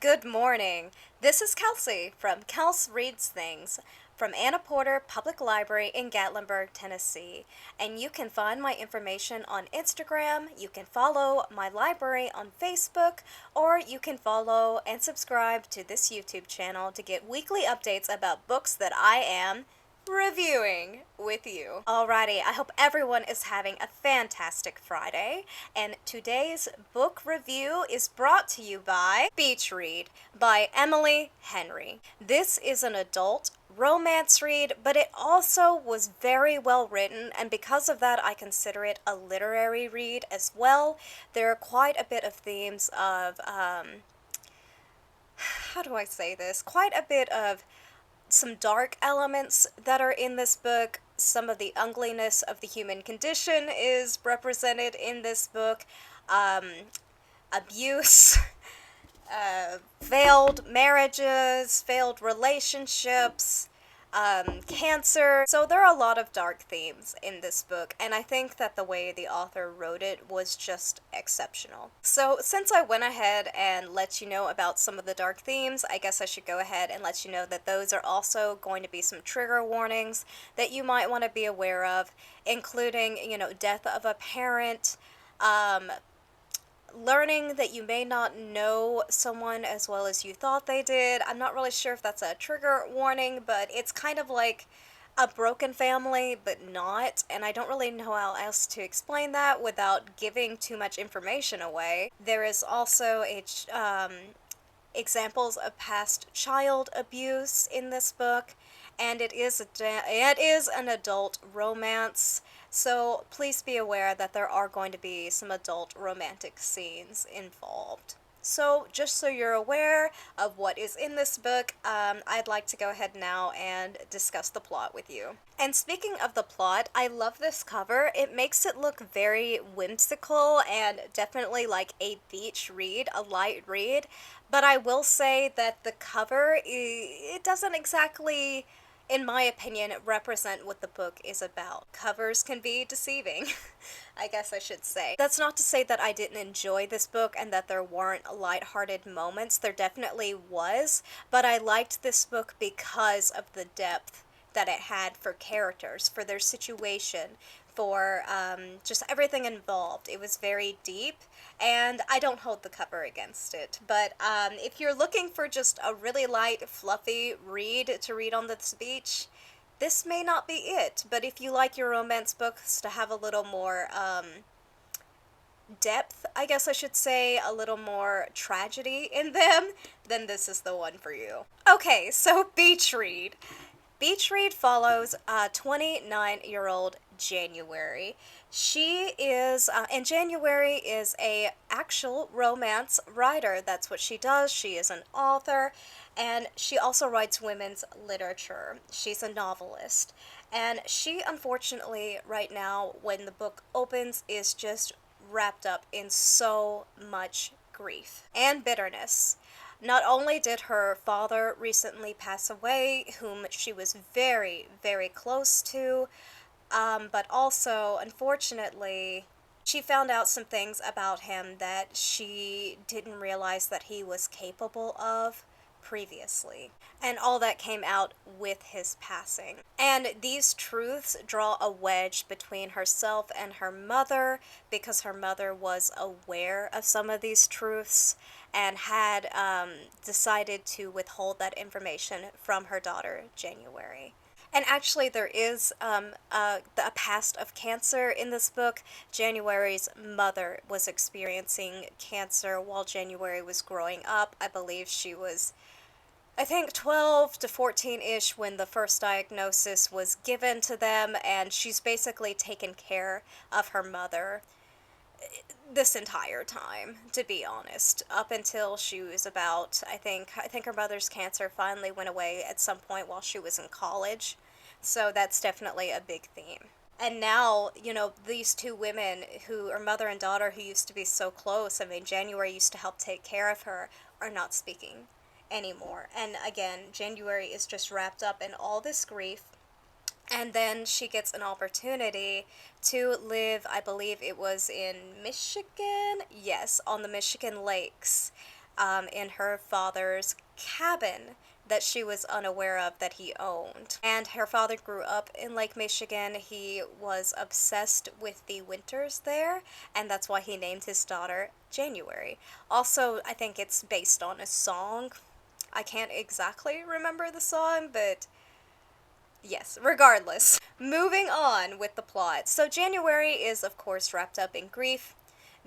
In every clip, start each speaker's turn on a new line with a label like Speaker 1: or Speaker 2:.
Speaker 1: Good morning. This is Kelsey from Kels Reads Things from Anna Porter Public Library in Gatlinburg, Tennessee. And you can find my information on Instagram, you can follow my library on Facebook, or you can follow and subscribe to this YouTube channel to get weekly updates about books that I am reviewing with you. Alrighty, I hope everyone is having a fantastic Friday, and today's book review is brought to you by Beach Read by Emily Henry. This is an adult romance read, but it also was very well written, and because of that I consider it a literary read as well. There are quite a bit of themes of, how do I say this? Quite a bit of some dark elements that are in this book. Some of the ugliness of the human condition is represented in this book. Abuse, failed marriages, failed relationships, cancer. So there are a lot of dark themes in this book, and I think that the way the author wrote it was just exceptional. So since I went ahead and let you know about some of the dark themes, I guess I should go ahead and let you know that those are also going to be some trigger warnings that you might want to be aware of, including, death of a parent, learning that you may not know someone as well as you thought they did. I'm not really sure if that's a trigger warning, but it's kind of like a broken family, but not, and I don't really know how else to explain that without giving too much information away. There is also examples of past child abuse in this book, and it is an adult romance. So please be aware that there are going to be some adult romantic scenes involved. So just so you're aware of what is in this book, I'd like to go ahead now and discuss the plot with you. And speaking of the plot, I love this cover. It makes it look very whimsical and definitely like a beach read, a light read. But I will say that the cover, it doesn't exactly, in my opinion, represent what the book is about. Covers can be deceiving, I guess I should say. That's not to say that I didn't enjoy this book and that there weren't lighthearted moments. There definitely was, but I liked this book because of the depth that it had for characters, for their situation, for just everything involved. It was very deep, and I don't hold the cover against it. But if you're looking for just a really light, fluffy read to read on the beach, this may not be it. But if you like your romance books to have a little more depth, I guess I should say, a little more tragedy in them, then this is the one for you. Okay, so Beach Read. Beach Read follows 29-year-old January. She is, and January is a actual romance writer. That's what she does. She is an author, and she also writes women's literature. She's a novelist. And she, unfortunately, right now, when the book opens, is just wrapped up in so much grief and bitterness. Not only did her father recently pass away, whom she was very, very close to, but also, unfortunately, she found out some things about him that she didn't realize that he was capable of previously. And all that came out with his passing. And these truths draw a wedge between herself and her mother, because her mother was aware of some of these truths and had decided to withhold that information from her daughter, January. And actually, there is a past of cancer in this book. January's mother was experiencing cancer while January was growing up. I believe she was, I think, 12 to 14-ish when the first diagnosis was given to them, and she's basically taken care of her mother this entire time, to be honest, up until she was about, I think her mother's cancer finally went away at some point while she was in college. So that's definitely a big theme. And now, these two women who are mother and daughter who used to be so close, I mean, January used to help take care of her, are not speaking anymore. And again, January is just wrapped up in all this grief. And then she gets an opportunity to live, I believe it was in Michigan? Yes, on the Michigan lakes. in her father's cabin that she was unaware of that he owned. And her father grew up in Lake Michigan. He was obsessed with the winters there, and that's why he named his daughter January. Also, I think it's based on a song. I can't exactly remember the song, but yes, regardless. Moving on with the plot. So January is, of course, wrapped up in grief,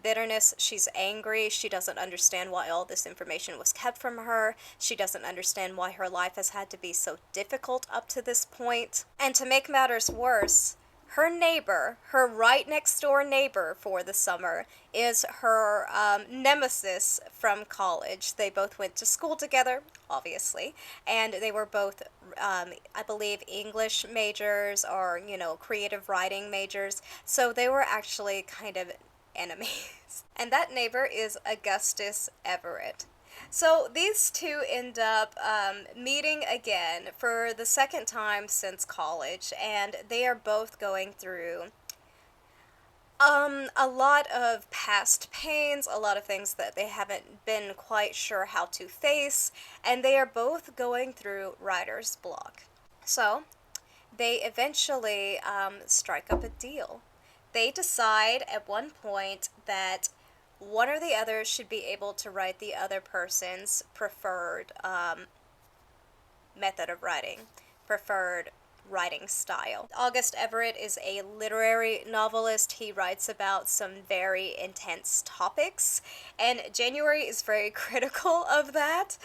Speaker 1: bitterness. She's angry. She doesn't understand why all this information was kept from her. She doesn't understand why her life has had to be so difficult up to this point. And to make matters worse, her neighbor, her right next door neighbor for the summer, is her nemesis from college. They both went to school together, obviously, and they were both, I believe, English majors or, creative writing majors. So they were actually kind of enemies. And that neighbor is Augustus Everett. So these two end up meeting again for the second time since college, and they are both going through a lot of past pains, a lot of things that they haven't been quite sure how to face, and they are both going through writer's block. So they eventually strike up a deal. They decide at one point that one or the other should be able to write the other person's preferred method of writing, preferred writing style. August Everett is a literary novelist. He writes about some very intense topics, and January is very critical of that.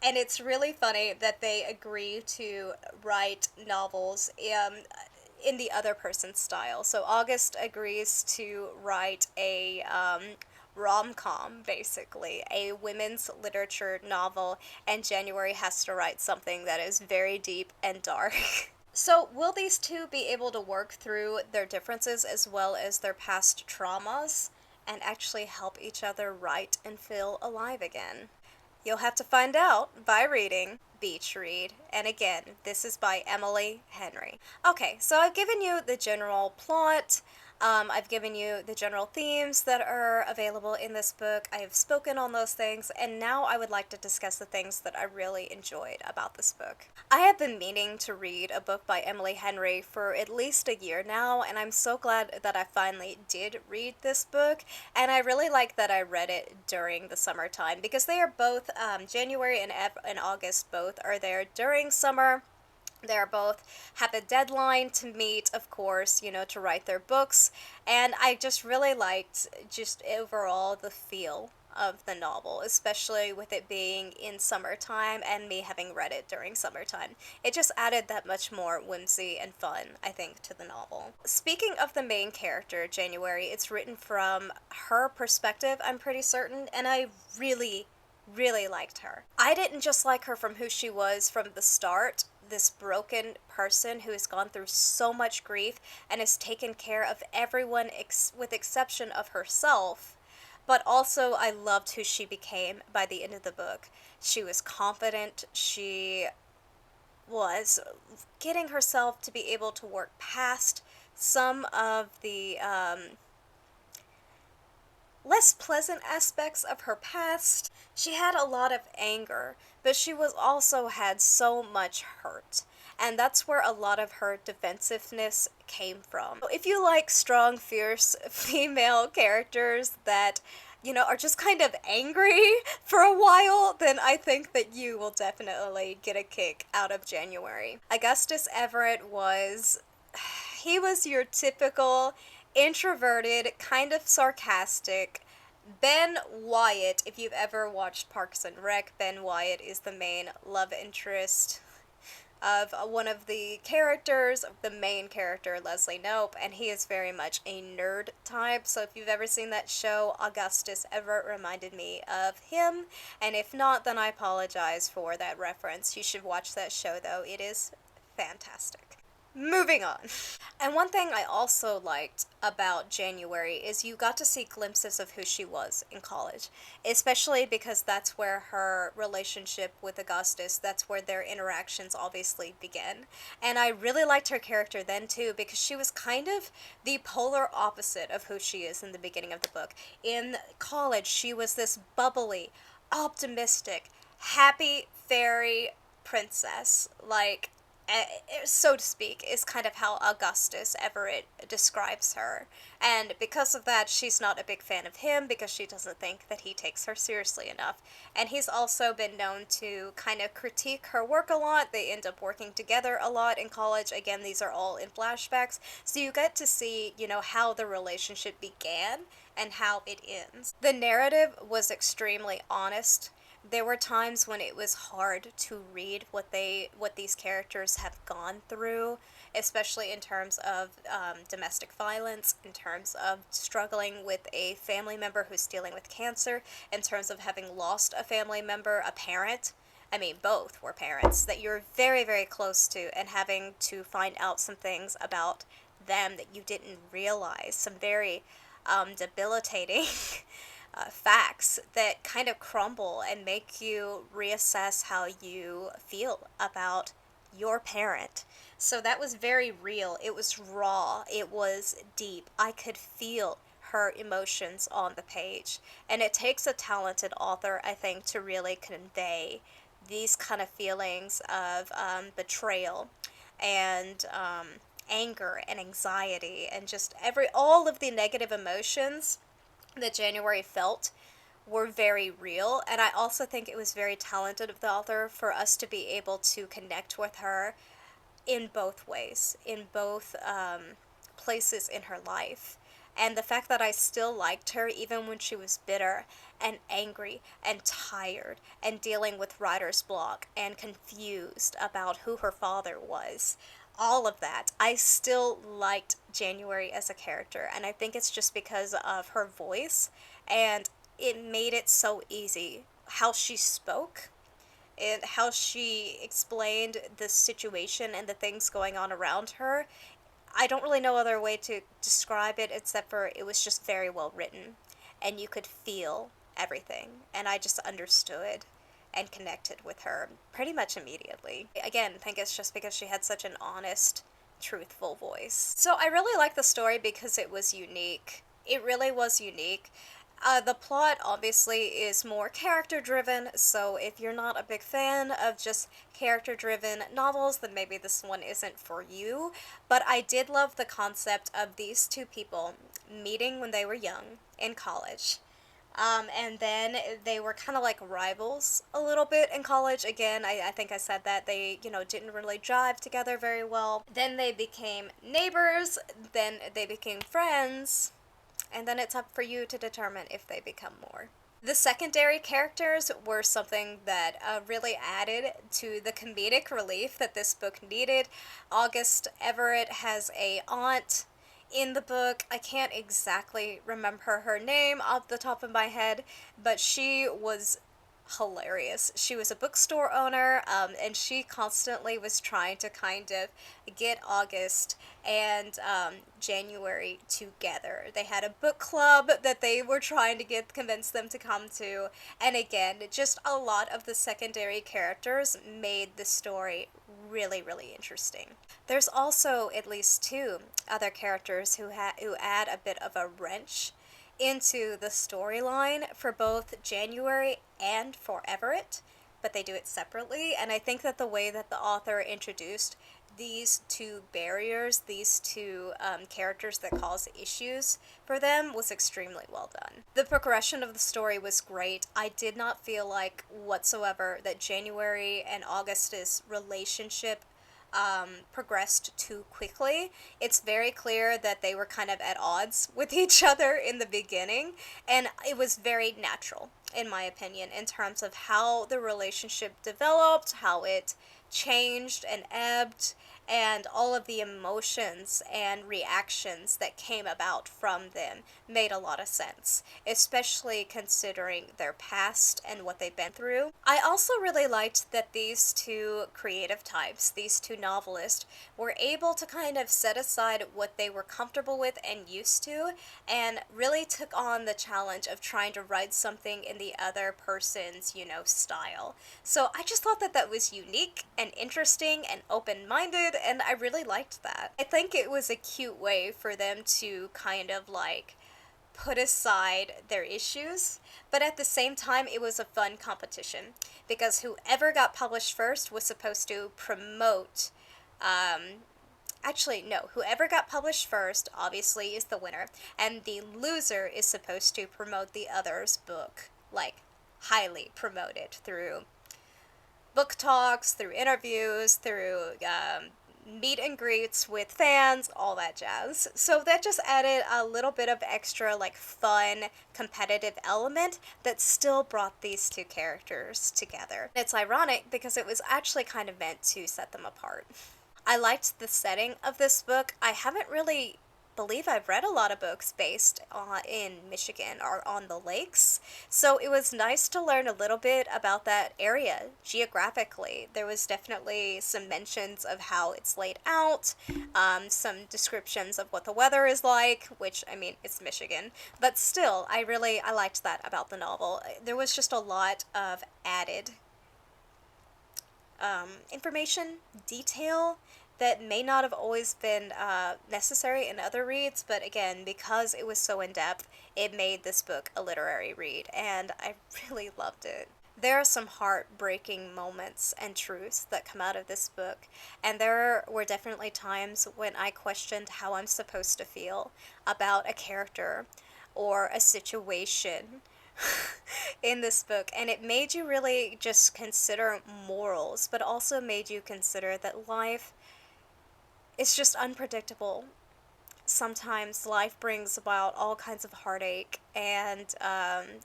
Speaker 1: And it's really funny that they agree to write novels in the other person's style. So August agrees to write a rom-com, basically, a women's literature novel, and January has to write something that is very deep and dark. So will these two be able to work through their differences as well as their past traumas and actually help each other write and feel alive again? You'll have to find out by reading Beach Read. And again, this is by Emily Henry. Okay, so I've given you the general plot. I've given you the general themes that are available in this book. I have spoken on those things, and now I would like to discuss the things that I really enjoyed about this book. I have been meaning to read a book by Emily Henry for at least a year now, and I'm so glad that I finally did read this book, and I really like that I read it during the summertime, because they are both, January and August both are there during summer. They're both have a deadline to meet, of course, to write their books, and I just really liked just overall the feel of the novel, especially with it being in summertime and me having read it during summertime. It just added that much more whimsy and fun, I think, to the novel. Speaking of the main character, January, it's written from her perspective, I'm pretty certain, and I really liked her. I didn't just like her from who she was from the start, this broken person who has gone through so much grief and has taken care of everyone with exception of herself, but also I loved who she became by the end of the book. She was confident, she was getting herself to be able to work past some of the less pleasant aspects of her past. She had a lot of anger, but she was also had so much hurt. And that's where a lot of her defensiveness came from. If you like strong, fierce female characters that, are just kind of angry for a while, then I think that you will definitely get a kick out of January. Augustus Everett he was your typical introverted, kind of sarcastic Ben Wyatt. If you've ever watched Parks and Rec, Ben Wyatt is the main love interest of one of the characters, the main character, Leslie Knope, and he is very much a nerd type. So if you've ever seen that show, Augustus Everett reminded me of him, and if not, then I apologize for that reference. You should watch that show, though. It is fantastic. Moving on. And one thing I also liked about January is you got to see glimpses of who she was in college, especially because that's where her relationship with Augustus, that's where their interactions obviously begin. And I really liked her character then too, because she was kind of the polar opposite of who she is in the beginning of the book. In college, she was this bubbly, optimistic, happy fairy princess, like, so to speak, is kind of how Augustus Everett describes her. And because of that, she's not a big fan of him because she doesn't think that he takes her seriously enough. And he's also been known to kind of critique her work a lot. They end up working together a lot in college. Again, these are all in flashbacks. So you get to see, how the relationship began and how it ends. The narrative was extremely honest. There were times when it was hard to read what these characters have gone through, especially in terms of domestic violence, in terms of struggling with a family member who's dealing with cancer, in terms of having lost a family member, a parent. I mean, both were parents that you're very, very close to, and having to find out some things about them that you didn't realize, some very debilitating facts that kind of crumble and make you reassess how you feel about your parent. So that was very real. It was raw. It was deep. I could feel her emotions on the page. And it takes a talented author, I think, to really convey these kind of feelings of betrayal and anger and anxiety and just all of the negative emotions that January felt were very real. And I also think it was very talented of the author for us to be able to connect with her in both ways, in both places in her life. And the fact that I still liked her even when she was bitter and angry and tired and dealing with writer's block and confused about who her father was, all of that, I still liked January as a character. And I think it's just because of her voice, and it made it so easy how she spoke and how she explained the situation and the things going on around her. I don't really know other way to describe it except for it was just very well written, and you could feel everything, and I just understood and connected with her pretty much immediately. Again, I think it's just because she had such an honest, truthful voice. So I really like the story because it was unique. It really was unique. The plot obviously is more character driven, so if you're not a big fan of just character driven novels, then maybe this one isn't for you. But I did love the concept of these two people meeting when they were young in college. And then they were kind of like rivals a little bit in college. Again, I think I said that they, didn't really jive together very well. Then they became neighbors, then they became friends, and then it's up for you to determine if they become more. The secondary characters were something that really added to the comedic relief that this book needed. August Everett has a aunt in the book. I can't exactly remember her name off the top of my head, but she was hilarious. She was a bookstore owner, and she constantly was trying to kind of get August and January together. They had a book club that they were trying to convince them to come to, and again, just a lot of the secondary characters made the story really, really interesting. There's also at least two other characters who add a bit of a wrench into the storyline for both January and for Everett, but they do it separately. And I think that the way that the author introduced these two barriers, these two characters that cause issues for them, was extremely well done. The progression of the story was great. I did not feel like whatsoever that January and Augustus' relationship progressed too quickly. It's very clear that they were kind of at odds with each other in the beginning, and it was very natural, in my opinion, in terms of how the relationship developed, how it changed and ebbed, and all of the emotions and reactions that came about from them made a lot of sense, especially considering their past and what they've been through. I also really liked that these two creative types, these two novelists, were able to kind of set aside what they were comfortable with and used to, and really took on the challenge of trying to write something in the other person's, style. So I just thought that that was unique and interesting and open-minded, and I really liked that. I think it was a cute way for them to kind of like put aside their issues, but at the same time, it was a fun competition because whoever got published first was supposed to promote. Actually, no, whoever got published first obviously is the winner, and the loser is supposed to promote the other's book, like highly promote it through book talks, through interviews, through meet and greets with fans, all that jazz. So that just added a little bit of extra, like, fun, competitive element that still brought these two characters together. It's ironic because it was actually kind of meant to set them apart. I liked the setting of this book. I haven't really believe I've read a lot of books based on in Michigan or on the lakes. So it was nice to learn a little bit about that area geographically. There was definitely some mentions of how it's laid out, some descriptions of what the weather is like, which, I mean, it's Michigan. But still, I liked that about the novel. There was just a lot of added information, detail that may not have always been necessary in other reads, but again, because it was so in depth, it made this book a literary read, and I really loved it. There are some heartbreaking moments and truths that come out of this book, and there were definitely times when I questioned how I'm supposed to feel about a character or a situation in this book, and it made you really just consider morals, but also made you consider that life is just unpredictable. Sometimes life brings about all kinds of heartache and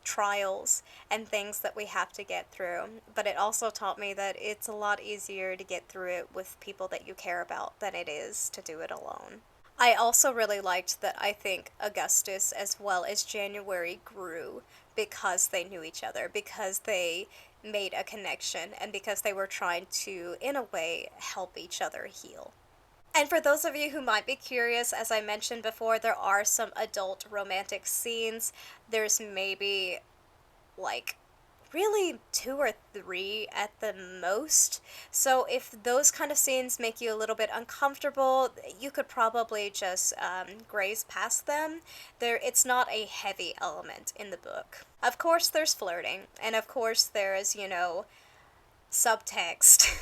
Speaker 1: trials and things that we have to get through. But it also taught me that it's a lot easier to get through it with people that you care about than it is to do it alone. I also really liked that I think Augustus as well as January grew because they knew each other, because they made a connection, and because they were trying to, in a way, help each other heal. And for those of you who might be curious, as I mentioned before, there are some adult romantic scenes. There's maybe like really two or three at the most. So if those kind of scenes make you a little bit uncomfortable, you could probably just graze past them. It's not a heavy element in the book. Of course, there's flirting, and of course, there's, subtext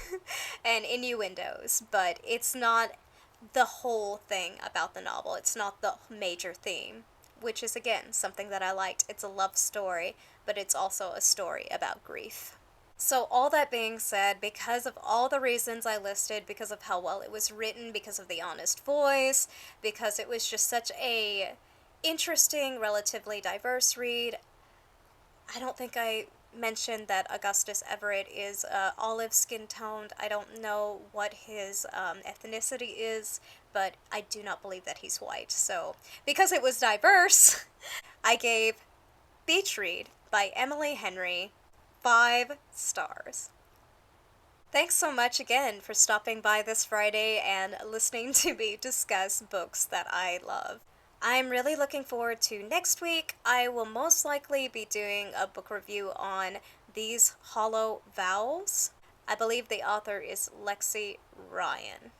Speaker 1: and innuendos, but it's not the whole thing about the novel. It's not the major theme, which is, again, something that I liked. It's a love story, but it's also a story about grief. So, all that being said, because of all the reasons I listed, because of how well it was written, because of the honest voice, because it was just such a interesting, relatively diverse read, I don't think I mentioned that Augustus Everett is olive skin toned. I don't know what his ethnicity is, but I do not believe that he's white. So, because it was diverse, I gave Beach Read by Emily Henry 5 stars. Thanks so much again for stopping by this Friday and listening to me discuss books that I love. I'm really looking forward to next week. I will most likely be doing a book review on These Hollow Vowels. I believe the author is Lexi Ryan.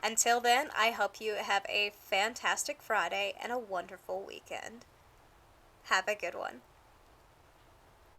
Speaker 1: Until then, I hope you have a fantastic Friday and a wonderful weekend. Have a good one.